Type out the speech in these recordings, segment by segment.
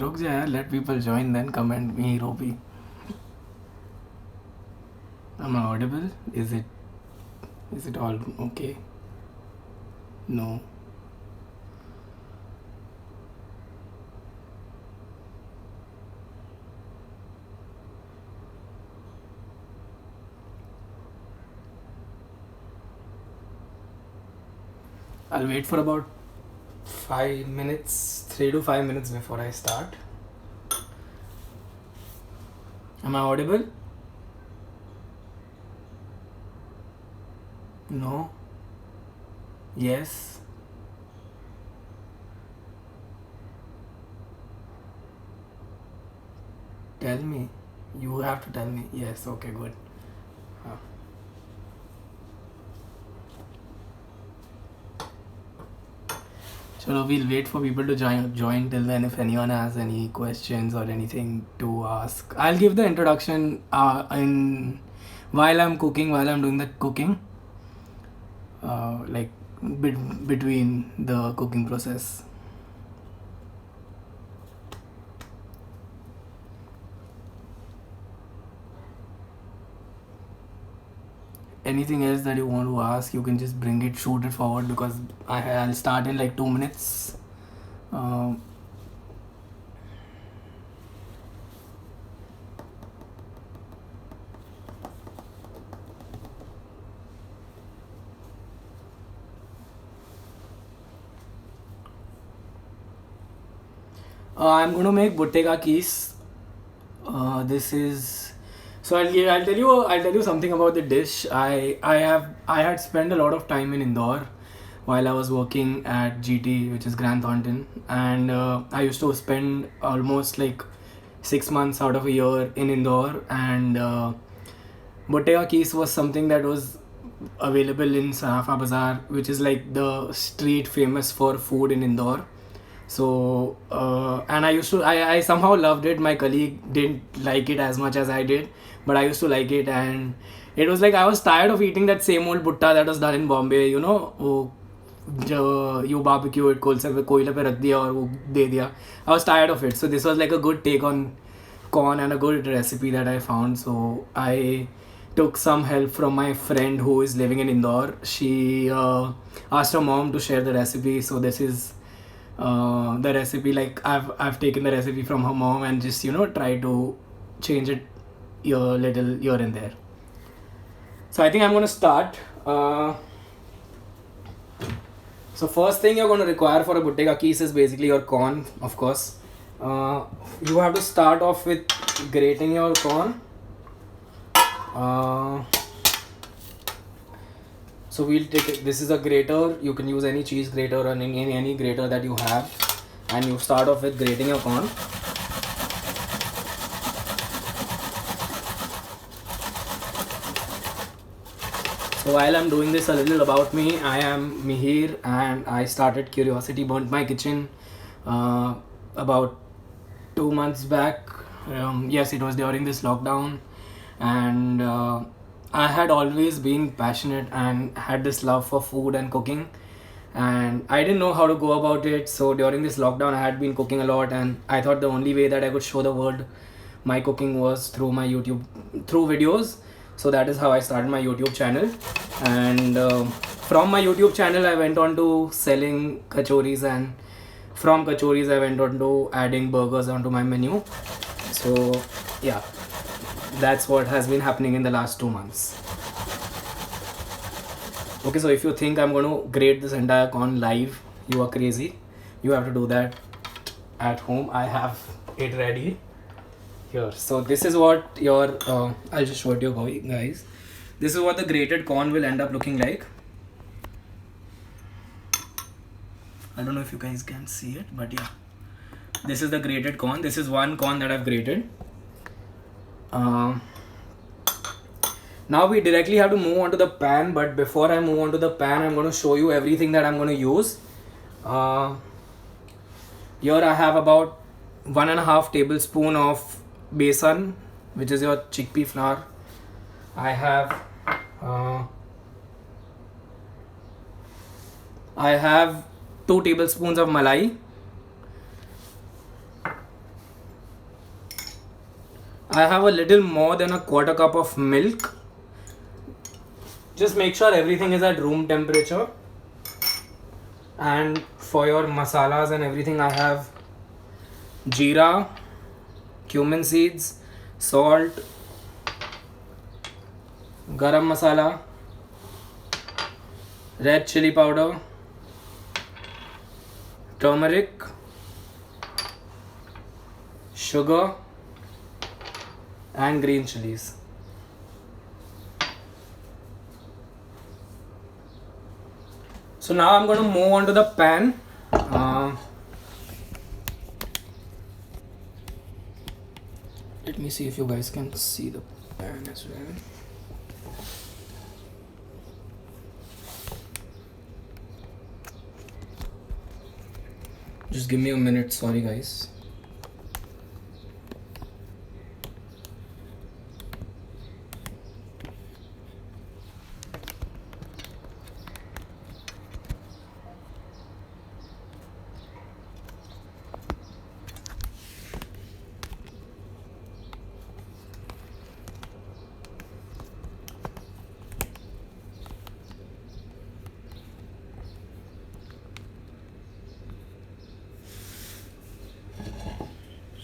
रुक जा यार, let people join then comment me Robi. Am I audible? Is it all okay? No. I'll wait for about 5 minutes, 3 to 5 minutes before I start. Am I audible? No. Yes. Tell me. You have to tell me. Yes, okay, good. Huh. So we'll wait for people to join till then. If anyone has any questions or anything to ask, I'll give the introduction in while I'm cooking, while I'm doing the cooking, like between the cooking process. Anything else that you want to ask, you can just bring it, shoot it forward, because I'll start in like 2 minutes. I'm going to make Bottega Keys. This is so I'll tell you something about the dish. I had spent a lot of time in Indore while I was working at GT, which is Grant Thornton, and I used to spend almost like 6 months out of a year in Indore, and Bottega Keys was something that was available in Sarafa Bazaar, which is like the street famous for food in Indore. So and I somehow loved it. My colleague didn't like it as much as I did, but I used to like it, and it was like I was tired of eating that same old butta that was done in Bombay, you know, जो you barbecue it कोयले पे रख दिया और वो दे दिया. I was tired of it, so this was like a good take on corn and a good recipe that I found. So I took some help from my friend who is living in Indore. She asked her mom to share the recipe, so this is the recipe. Like I've taken the recipe from her mom and just try to change it a little here and there. So I think I'm gonna start. So first thing you're going to require for a Bottega Keys is basically your corn, of course. You have to start off with grating your corn. So we'll take it. This is a grater. You can use any cheese grater or any grater that you have, and you start off with grating your corn. So while I'm doing this, a little about me. I am Mihir, and I started Curiosity Burnt My Kitchen about 2 months back. Yes, it was during this lockdown, and I had always been passionate and had this love for food and cooking, and I didn't know how to go about it. So during this lockdown, I had been cooking a lot, and I thought the only way that I could show the world my cooking was through my YouTube, through videos. So that is how I started my YouTube channel, and from my YouTube channel I went on to selling kachoris, and from kachoris I went on to adding burgers onto my menu. So yeah, that's what has been happening in the last 2 months. Okay, so if you think I'm going to grate this entire corn live, you are crazy. You have to do that at home. I have it ready here. So this is what your I'll just show it to you guys. This is what the grated corn will end up looking like. I don't know if you guys can see it, but yeah, this is the grated corn. This is one corn that I've grated. Now we directly have to move on to the pan, but before I move on to the pan, I'm going to show you everything that I'm going to use. Here I have about 1.5 tablespoon of besan, which is your chickpea flour. I have 2 tablespoons of malai. I have a little more than a quarter cup of milk. Just make sure everything is at room temperature. And for your masalas and everything, I have jeera, cumin seeds, salt, garam masala, red chili powder, turmeric, sugar, and green chilies. So now I'm going to move on to the pan. Let me see if you guys can see the pan as well. Just give me a minute, sorry guys.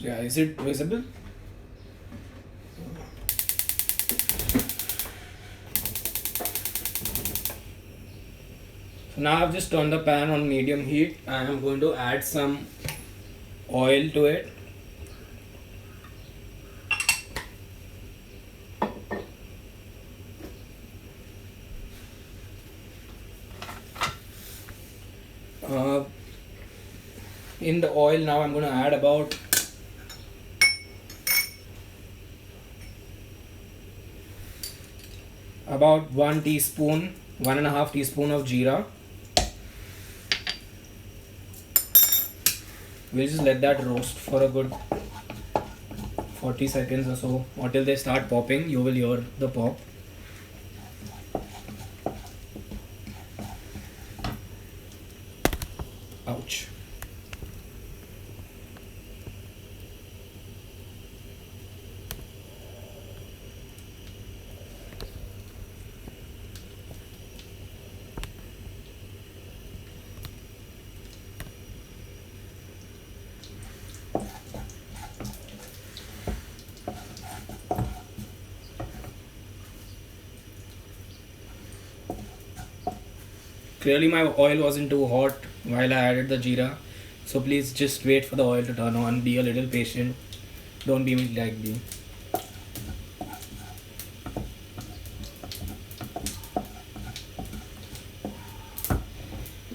Yeah, is it visible? So now I've just turned the pan on medium heat and I'm going to add some oil to it. In the oil now I'm going to add about one teaspoon, 1.5 teaspoon of jeera. We'll just let that roast for a good 40 seconds or so, or till they start popping. You will hear the pop. Ouch. Clearly my oil wasn't too hot while I added the jeera, so please just wait for the oil to turn on. Be a little patient, don't be like me.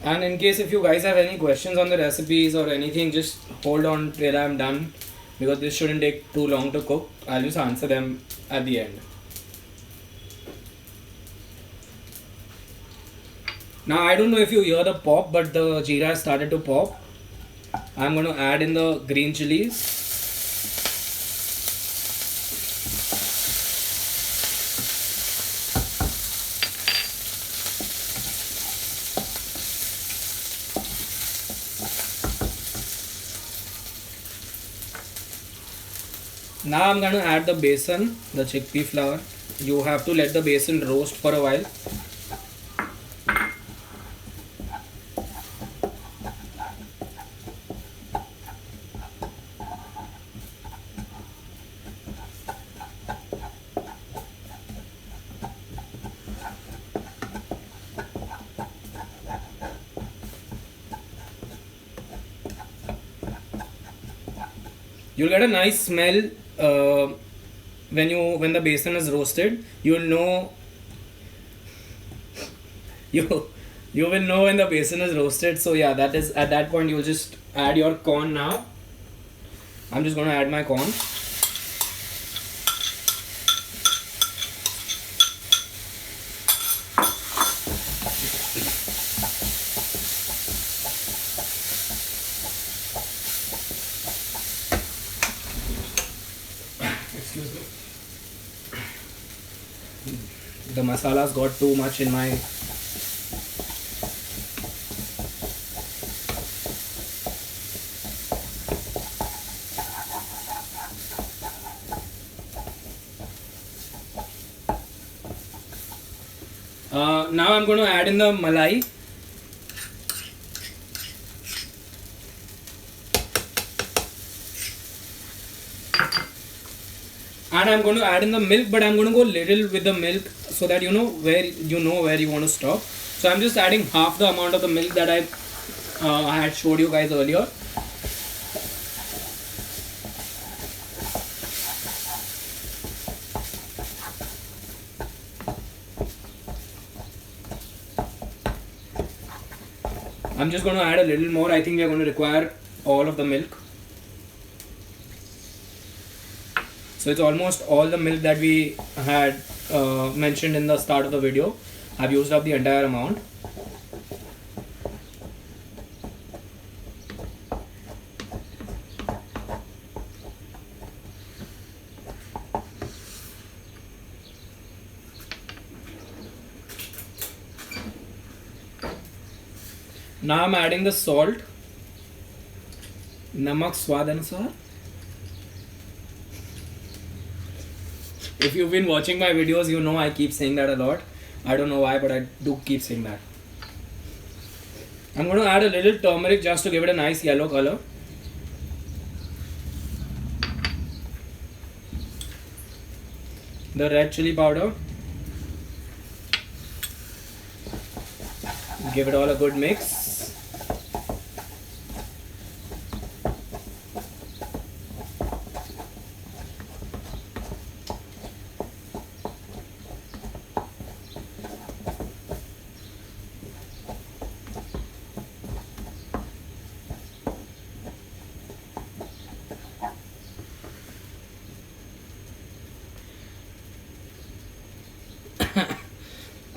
And in case if you guys have any questions on the recipes or anything, just hold on till I'm done, because this shouldn't take too long to cook. I'll just answer them at the end. Now I don't know if you hear the pop, but the jeera has started to pop. I'm going to add in the green chilies. Now I'm going to add the besan, the chickpea flour. You have to let the besan roast for a while. You'll get a nice smell when the besan is roasted. You'll know you will know when the besan is roasted. So yeah, that is at that point you'll just add your corn now. I'm just going to add my corn. Excuse me. The masalas got too much in my Now I'm going to add in the malai. And I'm going to add in the milk, but I'm going to go little with the milk so that you know where you want to stop. So I'm just adding half the amount of the milk that I had showed you guys earlier. I'm just going to add a little more. I think we are going to require all of the milk. So it's almost all the milk that we had mentioned in the start of the video. I've used up the entire amount. Now I'm adding the salt. Namak swad anusar. If you've been watching my videos, you know I keep saying that a lot. I don't know why, but I do keep saying that. I'm going to add a little turmeric just to give it a nice yellow color. The red chili powder. Give it all a good mix.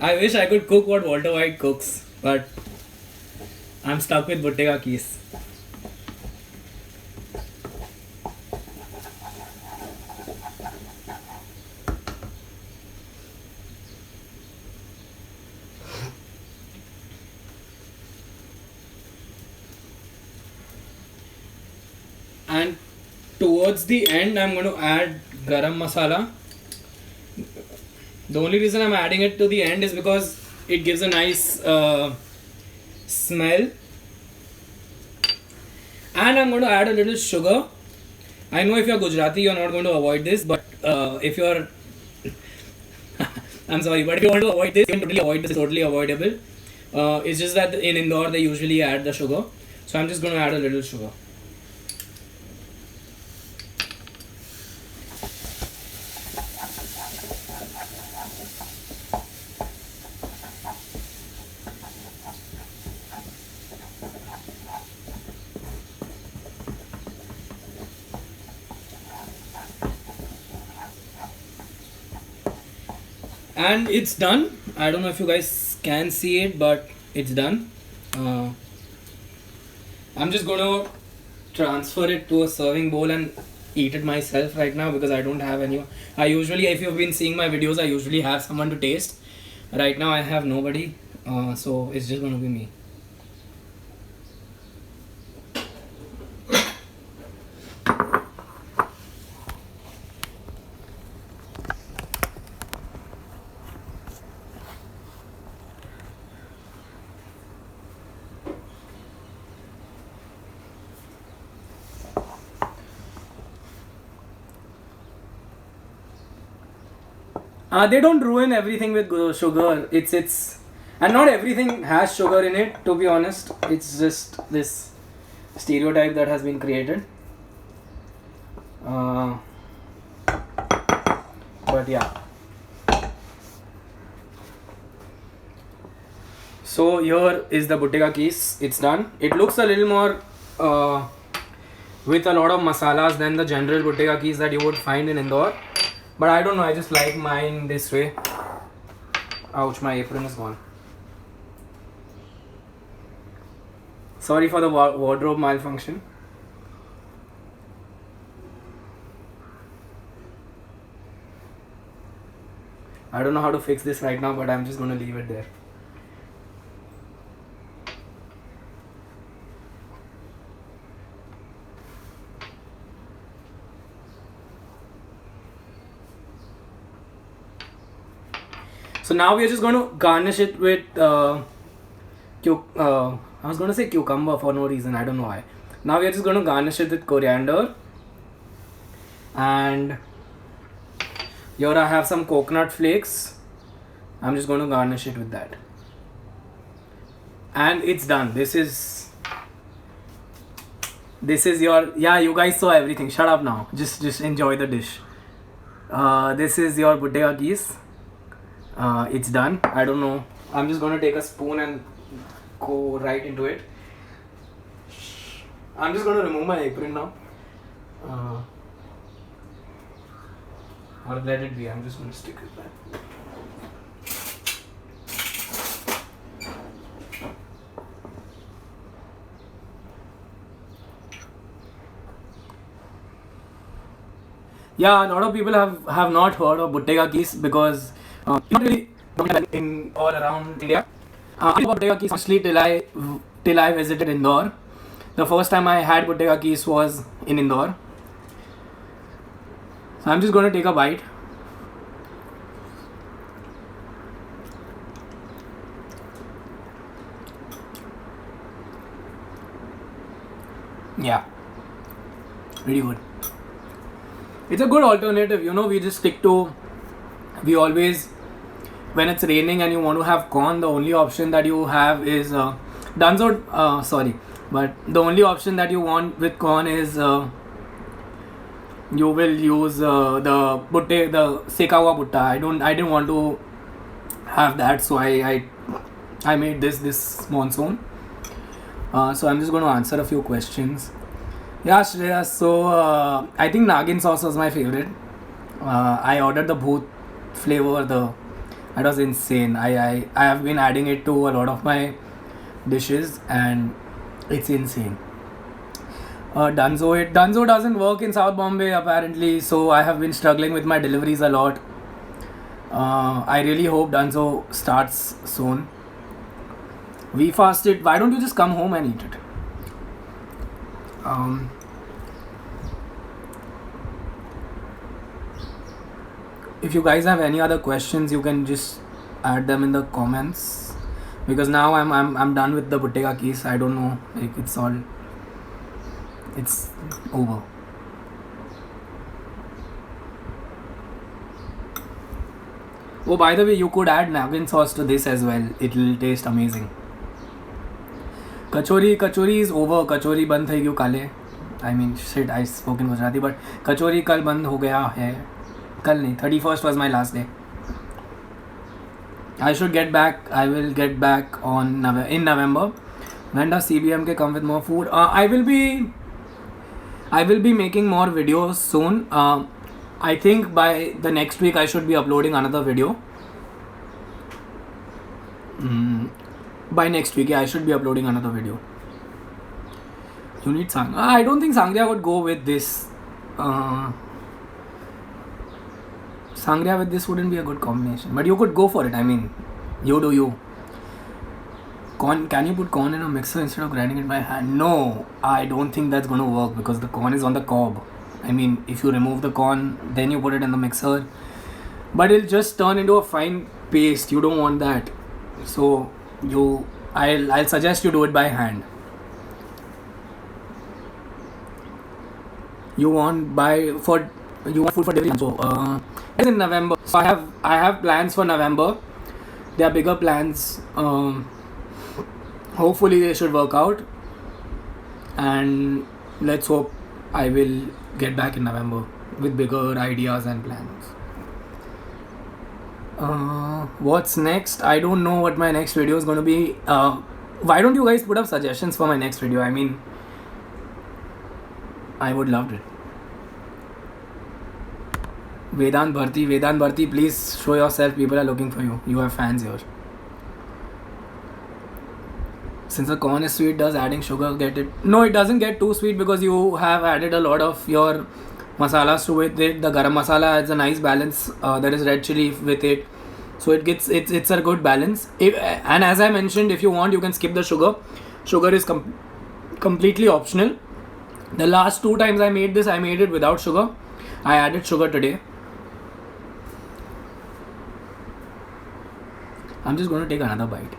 I wish I could cook what Walter White cooks, but I'm stuck with Bhutte Ka Kees. And towards the end, I'm going to add garam masala. The only reason I'm adding it to the end is because it gives a nice smell. And I'm going to add a little sugar. I know if you're Gujarati, you're not going to avoid this, but if you're I'm sorry, but if you want to avoid this, you can totally avoid this. It's totally avoidable. It's just that in Indore they usually add the sugar, so I'm just going to add a little sugar. And it's done. I don't know if you guys can see it, but it's done. I'm just gonna transfer it to a serving bowl and eat it myself right now because I don't have any. I usually, if you've been seeing my videos, I usually have someone to taste. Right now I have nobody, so it's just gonna be me. They don't ruin everything with sugar. It's and not everything has sugar in it. To be honest, it's just this stereotype that has been created. But yeah. So here is the Bhutte Ka Kees. It's done. It looks a little more with a lot of masalas than the general Bhutte Ka Kees that you would find in Indore. But I don't know, I just like mine this way. Ouch, my apron is gone. Sorry for the wardrobe malfunction. I don't know how to fix this right now, but I'm just going to leave it there. So now we are just going to garnish it with I was going to say cucumber for no reason, I don't know why. Now we are just going to garnish it with coriander, and here I have some coconut flakes. I'm just going to garnish it with that, and it's done. This is your, yeah, you guys saw everything, shut up now, just enjoy the dish. This is your Butte Ka Kees. It's done. I don't know, I'm just going to take a spoon and go right into it. I'm just going to remove my apron now, or let it be. I'm just going to stick it back. Yeah, a lot of people have not heard of Butte Ka Kees because not really in all around India. I knew about Butte Ka Kees mostly till I visited Indore. The first time I had Butte Ka Kees was in Indore. So I'm just going to take a bite. Yeah, really good. It's a good alternative, you know. We always, when it's raining and you want to have corn, the only option that you have is Dunzo. But the only option that you want with corn is you will use the sekawa butta. I didn't want to have that, so I made this monsoon. So I'm just going to answer a few questions. Yeah, Shreya, so I think Nagin sauce was my favorite. I ordered the Bhoot flavor. That was insane. I have been adding it to a lot of my dishes and it's insane. Dunzo doesn't work in South Bombay apparently, so I have been struggling with my deliveries a lot. I really hope Dunzo starts soon. We fasted. Why don't you just come home and eat it? If you guys have any other questions, you can just add them in the comments, because now I'm done with the Butte Ka Kees. I don't know, like it's over. Oh, by the way, you could add Nagin sauce to this as well. It'll taste amazing. Kachori is over. कचौरी बंद થઈ ગયું काले. I mean shit, I spoke in Gujarati, but कचौरी कल बंद हो गया है. कल नहीं, 31st was my last day. I should get back. I will get back in November. When does CBMK come with more food? I will be making more videos soon. I think by the next week I should be uploading another video. By next week, yeah, I should be uploading another video. You need Sangria. I don't think Sangria would go with this. Sangria with this wouldn't be a good combination. But you could go for it. I mean, you do you. Corn, can you put corn in a mixer instead of grinding it by hand? No, I don't think that's going to work because the corn is on the cob. I mean, if you remove the corn, then you put it in the mixer. But it'll just turn into a fine paste. You don't want that. So I'll suggest you do it by hand. You want food for delivery. So it's in November. So I have plans for November. They are bigger plans. Hopefully they should work out. And let's hope I will get back in November with bigger ideas and plans. What's next? I don't know what my next video is going to be. Why don't you guys put up suggestions for my next video? I mean, I would love it. Vedant Bharti, please show yourself. People are looking for you. You have fans here. Since the corn is sweet, does adding sugar get it? No, it doesn't get too sweet because you have added a lot of your masalas to it. The garam masala adds a nice balance. There is red chili with it, so it's a good balance. And as I mentioned, if you want, you can skip the sugar. Sugar is completely optional. The last 2 times I made this, I made it without sugar. I added sugar today. I'm just going to take another bite.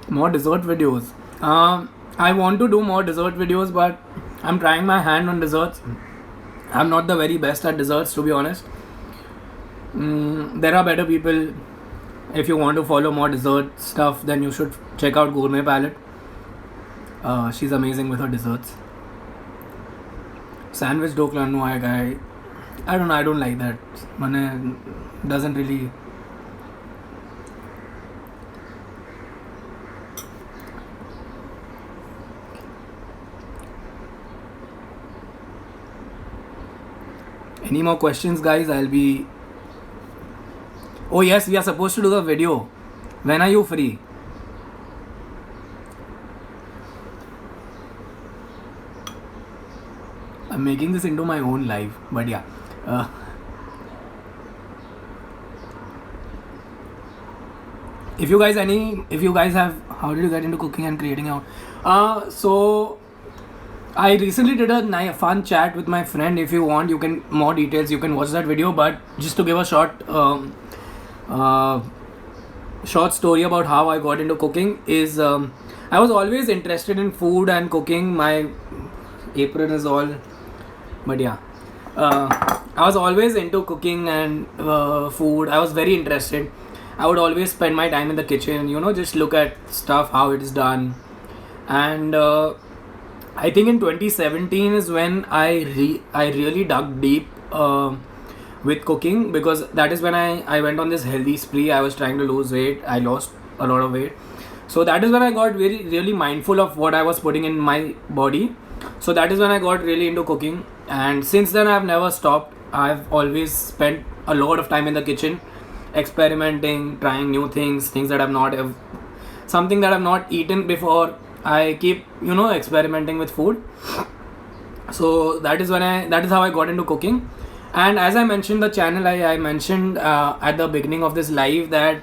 More dessert videos. I want to do more dessert videos, but I'm trying my hand on desserts. I'm not the very best at desserts, to be honest. There are better people. If you want to follow more dessert stuff, then you should check out Gourmet Palette. She's amazing with her desserts. Sandwich Doklan, no, I don't know. I don't like that. Mane doesn't really. Any more questions, guys? I'll be. Oh yes, we are supposed to do the video. When are you free? I'm making this into my own live, but yeah. If you guys have, how did you get into cooking and creating out? So I recently did a fun chat with my friend. If you want, you can more details. You can watch that video. But just to give a short story about how I got into cooking is I was always interested in food and cooking. My apron is all, but yeah, I was always into cooking and food. I was very interested. I would always spend my time in the kitchen, just look at stuff, how it is done. And I think in 2017 is when I really dug deep with cooking, because that is when I went on this healthy spree. I was trying to lose weight. I lost a lot of weight. So that is when I got really mindful of what I was putting in my body. So that is when I got really into cooking. And since then I've never stopped. I've always spent a lot of time in the kitchen, experimenting, trying new things that something that I've not eaten before. I keep experimenting with food. So that is how I got into cooking. And as I mentioned the channel, I mentioned at the beginning of this live that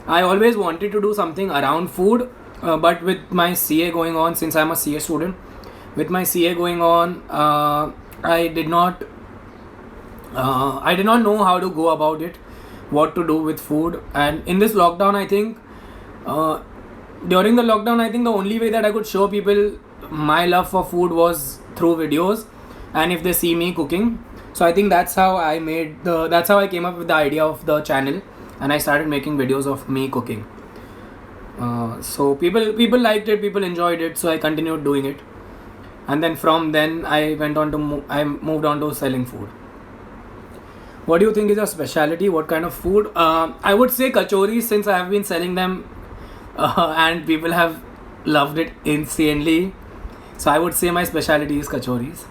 I always wanted to do something around food, but with my CA going on, since I'm a CA student, with my CA going on, I did not know how to go about it, what to do with food. And in this lockdown, I think during the lockdown, I think the only way that I could show people my love for food was through videos, and if they see me cooking. So I think that's how I came up with the idea of the channel, and I started making videos of me cooking. So people liked it, people enjoyed it, so I continued doing it. And then from then I moved on to selling food. What do you think is your specialty? What kind of food? I would say kachoris, since I have been selling them and people have loved it insanely. So I would say my specialty is kachoris.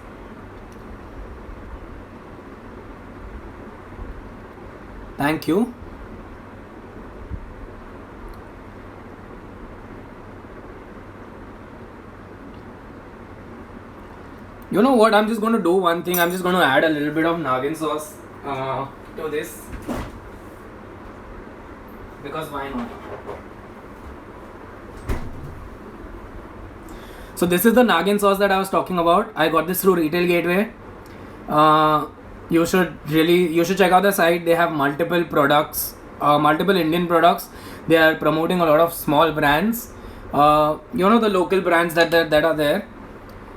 Thank you. You know what? I'm just going to do one thing. I'm just going to add a little bit of Nagin sauce to this. Because why not? So this is the Nagin sauce that I was talking about. I got this through Retail Gateway. You should check out the site. They have multiple products, multiple Indian products. They are promoting a lot of small brands. The local brands that are there.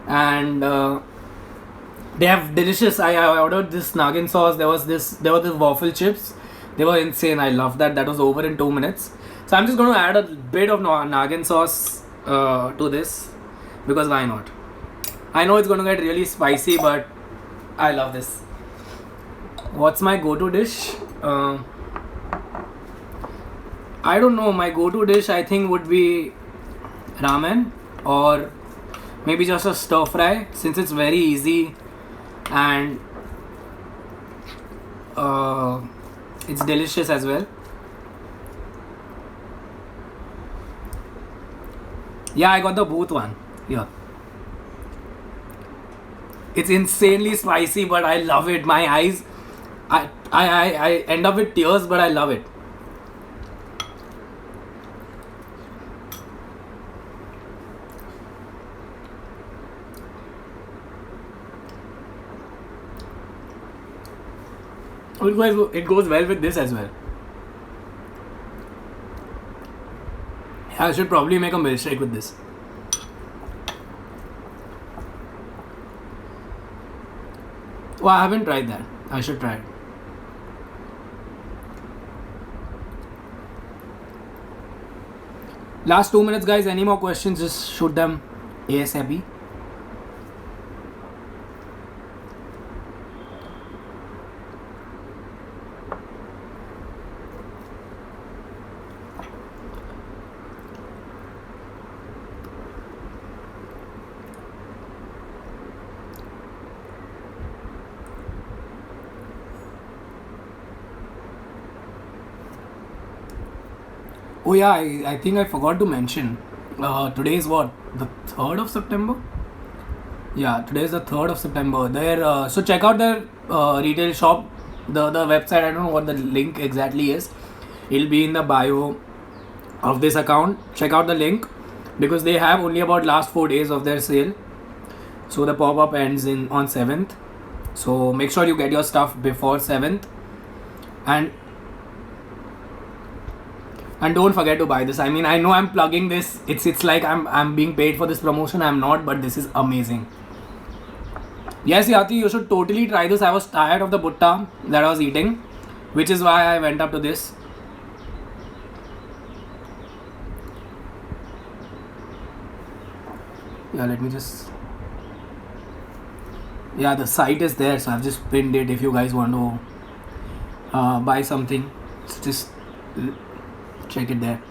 And they have delicious. I ordered this Nagin sauce. There were the waffle chips. They were insane. I love that. That was over in 2 minutes. So I'm just going to add a bit of Nagin sauce to this, because why not? I know it's going to get really spicy, but I love this. What's my go-to dish? I don't know. My go-to dish, I think, would be ramen, or maybe just a stir fry, since it's very easy and it's delicious as well. Yeah, I got the Booth one. Yeah. It's insanely spicy, but I love it. My eyes, I end up with tears, but I love it. It goes well with this as well. I should probably make a milkshake with this. Oh, I haven't tried that. I should try it. Last 2 minutes, guys. Any more questions? Just shoot them ASAP. Oh yeah, I think I forgot to mention. Today is what? The 3rd of September? Yeah, today is the 3rd of September. So check out their retail shop, the website. I don't know what the link exactly is. It'll be in the bio of this account. Check out the link because they have only about last 4 days of their sale. So the pop-up ends on 7th. So make sure you get your stuff before 7th. And don't forget to buy this. I mean, I know I'm plugging this. It's like I'm being paid for this promotion. I'm not, but this is amazing. Yes, Yati, you should totally try this. I was tired of the butta that I was eating, which is why I went up to this. Yeah, let me just... Yeah, the site is there, so I've just pinned it if you guys want to buy something. Just check it there.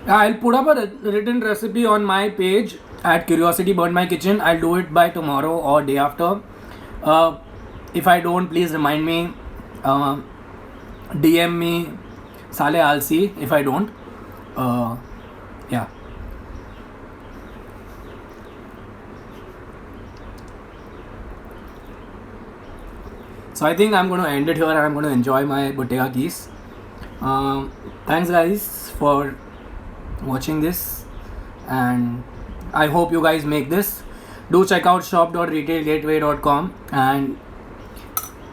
I'll put up a written recipe on my page at Curiosity Burn My Kitchen. I'll do it by tomorrow or day after. If I don't, please remind me. DM me. Sale, I'll see if I don't. Yeah. So I think I'm going to end it here and I'm going to enjoy my Bottega keys. Thanks guys for watching this, and I hope you guys make this. Do check out shop.retailgateway.com and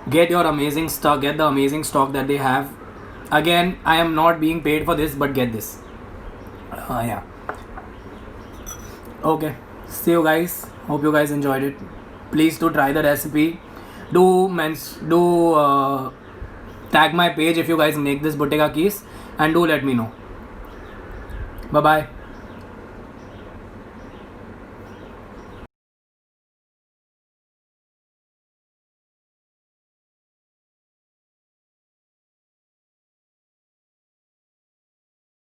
get your amazing stock. Get the amazing stock that they have. Again, I am not being paid for this, but get this. Yeah. Okay. See you guys. Hope you guys enjoyed it. Please do try the recipe. Do tag my page if you guys make this Bottega keys, and do let me know. Bye bye.